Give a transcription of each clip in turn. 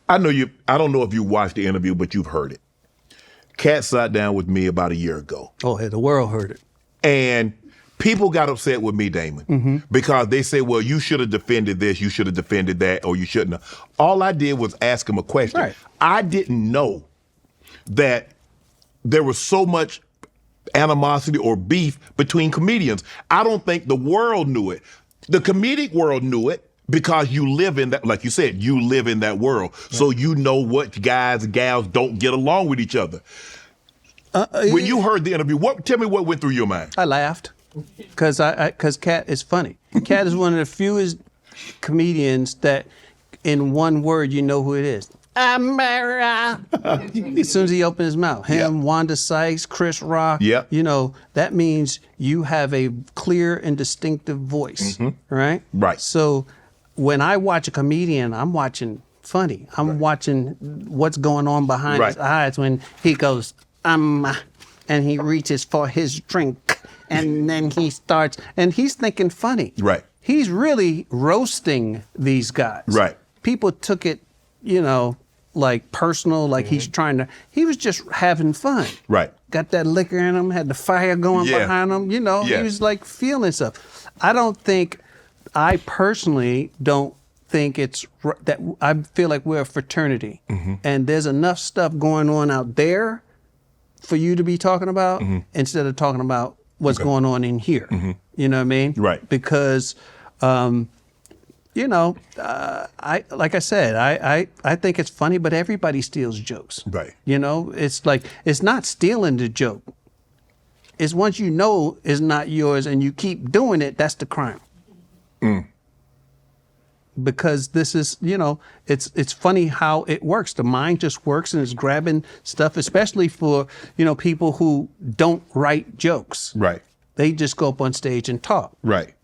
I don't know if you watched the interview, but you've heard it. Katt sat down with me about a year ago. Oh, hey, the world heard it. And people got upset with me, Damon, because they say, well, you should have defended this, you should have defended that, or you shouldn't have. All I did was ask him a question. Right. I didn't know that there was so much animosity or beef between comedians. I don't think the world knew it. The comedic world knew it because you live in that, like you said, you live in that world. Yeah. So you know what guys and gals don't get along with each other. When you heard the interview, tell me what went through your mind. I laughed because Katt is funny. Katt is one of the fewest comedians that in one word you know who it is. America. As soon as he opens his mouth, him, Wanda Sykes, Chris Rock, you know, that means you have a clear and distinctive voice, right? Right. So when I watch a comedian, I'm watching funny. I'm watching what's going on behind his eyes when he goes, and he reaches for his drink, and then he starts, and he's thinking funny. Right. He's really roasting these guys. Right. People took it, you know, like personal, like he was just having fun. Right. Got that liquor in him, had the fire going behind him, you know, he was like feeling stuff. I personally don't think it's that. I feel like we're a fraternity and there's enough stuff going on out there for you to be talking about instead of talking about what's going on in here. You know what I mean? Right. Because, you know, I think it's funny, but everybody steals jokes. Right. You know, it's like, it's not stealing the joke. It's once you know it's not yours and you keep doing it, that's the crime. Because this is, you know, it's funny how it works. The mind just works and it's grabbing stuff, especially for, you know, people who don't write jokes. Right. They just go up on stage and talk. Right.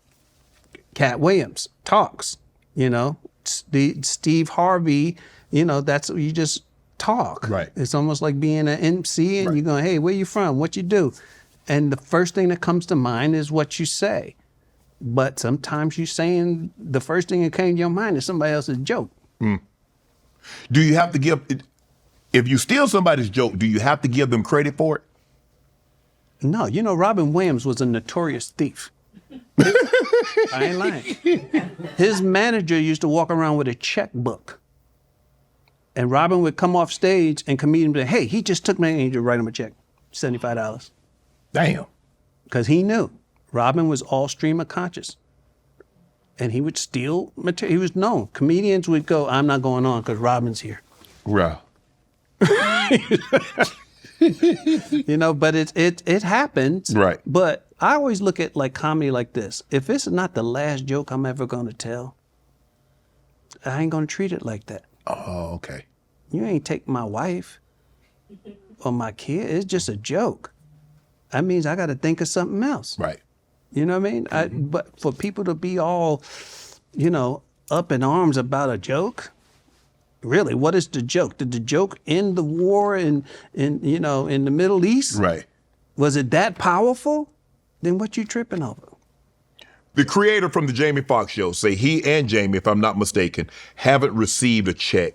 Katt Williams talks, you know, Steve Harvey, you know, that's, you just talk. Right. It's almost like being an MC and you're going, hey, where you from? What you do? And the first thing that comes to mind is what you say. But sometimes you're saying the first thing that came to your mind is somebody else's joke. Do you have to give, if you steal somebody's joke, do you have to give them credit for it? No, you know, Robin Williams was a notorious thief. I ain't lying. His manager used to walk around with a checkbook. And Robin would come off stage and comedian would say, hey, he just took me and he'd write him a check, $75. Damn. Because he knew Robin was all stream of conscious. And he would steal material. He was known. Comedians would go, I'm not going on because Robin's here. Right. You know, but it happens. Right. But I always look at like comedy like this. If it's not the last joke I'm ever going to tell, I ain't going to treat it like that. Oh, okay. You ain't take my wife or my kid. It's just a joke. That means I got to think of something else. Right. You know what I mean? But for people to be all, you know, up in arms about a joke, really, what is the joke? Did the joke end the war in you know, in the Middle East? Right. Was it that powerful? Then what you tripping over? The creator from the Jamie Foxx show say he and Jamie, if I'm not mistaken, haven't received a check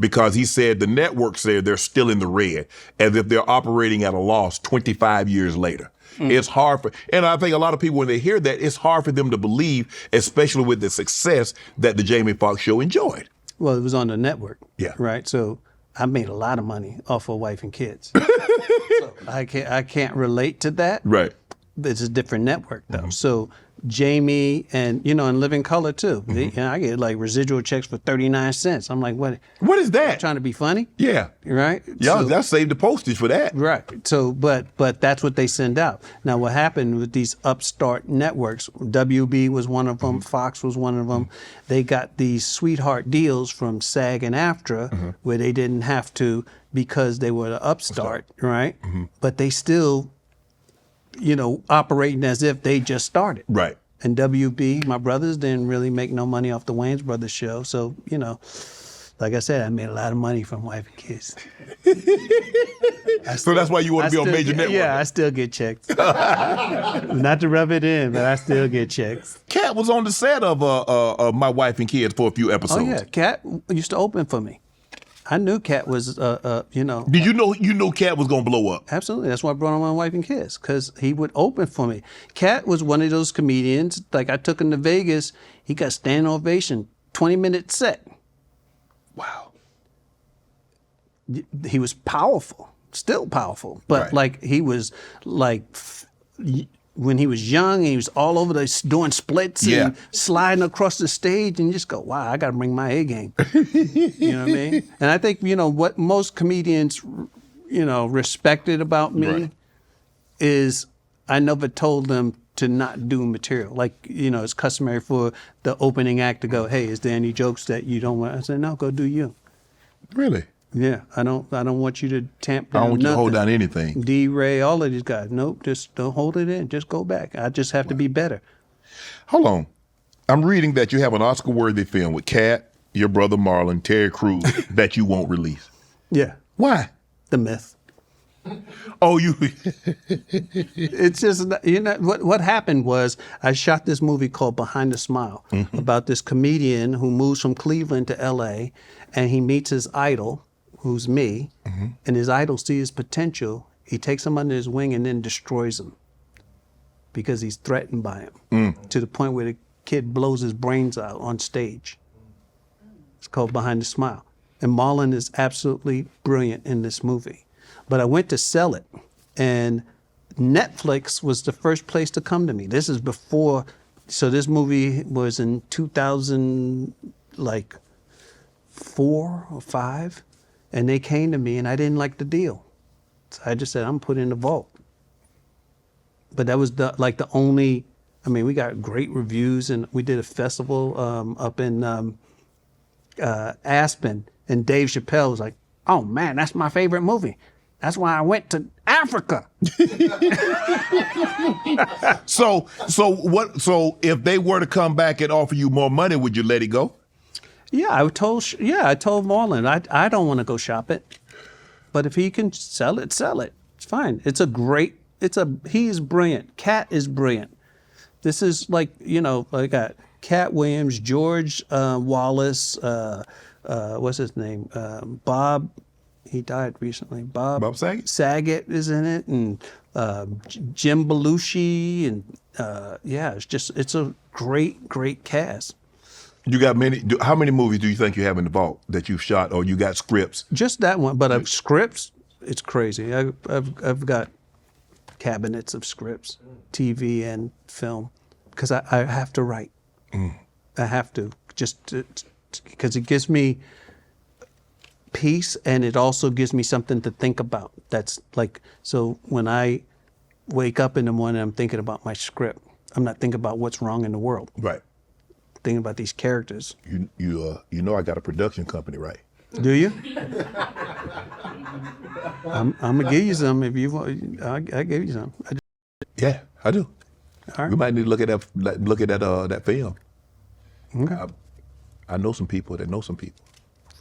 because he said the network said they're still in the red as if they're operating at a loss 25 years later. It's hard and I think a lot of people, when they hear that, it's hard for them to believe, especially with the success that the Jamie Foxx show enjoyed. Well, it was on the network. Yeah. Right. So I made a lot of money off of wife and kids. So I can't relate to that. Right. It's a different network though. So Jamie and, you know, and Living Color too. You know, I get like residual checks for 39 cents. I'm like, what is that? Trying to be funny? Yeah. Right? Yeah, So, that saved the postage for that. right. So, but that's what they send out. Now, what happened with these upstart networks, WB was one of them, Fox was one of them. They got these sweetheart deals from SAG and AFTRA where they didn't have to because they were the upstart, right? But they still, you know, operating as if they just started. Right. And WB, my brothers, didn't really make no money off the Wayans Brothers show. So, you know, like I said, I made a lot of money from wife and kids. So that's why you want to be on major network. Yeah, I still get checks. Not to rub it in, but I still get checks. Katt was on the set of My Wife and Kids for a few episodes. Oh, yeah. Katt used to open for me. I knew Katt was, you know. Did you know Katt was gonna blow up? Absolutely. That's why I brought him on Wife and Kids, because he would open for me. Katt was one of those comedians, like I took him to Vegas, he got standing ovation, 20-minute set. Wow. He was powerful, still powerful, but Right. like he was like, when he was young, he was all over doing splits Yeah. and sliding across the stage, and you just go, wow, I got to bring my A game. You know what I mean? And I think, you know, what most comedians, you know, respected about me Right. is I never told them to not do material. Like, you know, it's customary for the opening act to go, hey, is there any jokes that you don't want? I said, no, go do you. Really? Yeah, I don't want you to tamp I down don't want you to hold nothing. down anything. D-Ray, all of these guys. Nope, just don't hold it in. Just go back. I just have to be better. Hold on. I'm reading that you have an Oscar-worthy film with Katt, your brother Marlon, Terry Crews that you won't release. Yeah, Why? the myth. Oh, you. It's just, you know, what happened was I shot this movie called Behind the Smile about this comedian who moves from Cleveland to L.A. and he meets his idol, who's me, and his idol sees his potential. He takes him under his wing and then destroys him because he's threatened by him to the point where the kid blows his brains out on stage. It's called Behind the Smile. And Marlon is absolutely brilliant in this movie. But I went to sell it, and Netflix was the first place to come to me. This is before, so this movie was in 2004 or 5, and they came to me, and I didn't like the deal. So I just said, I'm put in the vault. But that was the only, I mean, we got great reviews, and we did a festival up in Aspen, and Dave Chappelle was like, oh man, that's my favorite movie. That's why I went to Africa. So if they were to come back and offer you more money, would you let it go? Yeah, I told Marlon, I don't want to go shop it, but if he can sell it, sell it. It's fine. He's brilliant. Katt is brilliant. This is like, you know, I got Katt Williams, George Wallace, what's his name? Bob, he died recently. Bob Saget? Saget is in it, and Jim Belushi, and yeah, it's a great cast. You got how many movies do you think you have in the vault that you've shot, or you got scripts? Just that one, but scripts, it's crazy. I've got cabinets of scripts, TV and film, because I have to write. I have to, because it gives me peace, and it also gives me something to think about. That's like, so when I wake up in the morning, I'm thinking about my script. I'm not thinking about what's wrong in the world. Right. Thinking about these characters. You know I got a production company, right? Do you? I'm gonna give you some if you want. I give you some. Yeah, I do. All right. We might need to look at that film. Okay. I know some people that know some people.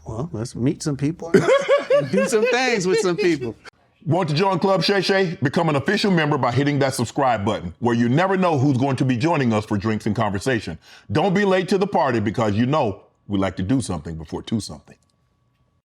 Well, let's meet some people. Do some things with some people. Want to join Club Shay Shay? Become an official member by hitting that subscribe button, where you never know who's going to be joining us for drinks and conversation. Don't be late to the party, because you know we like to do something before two something.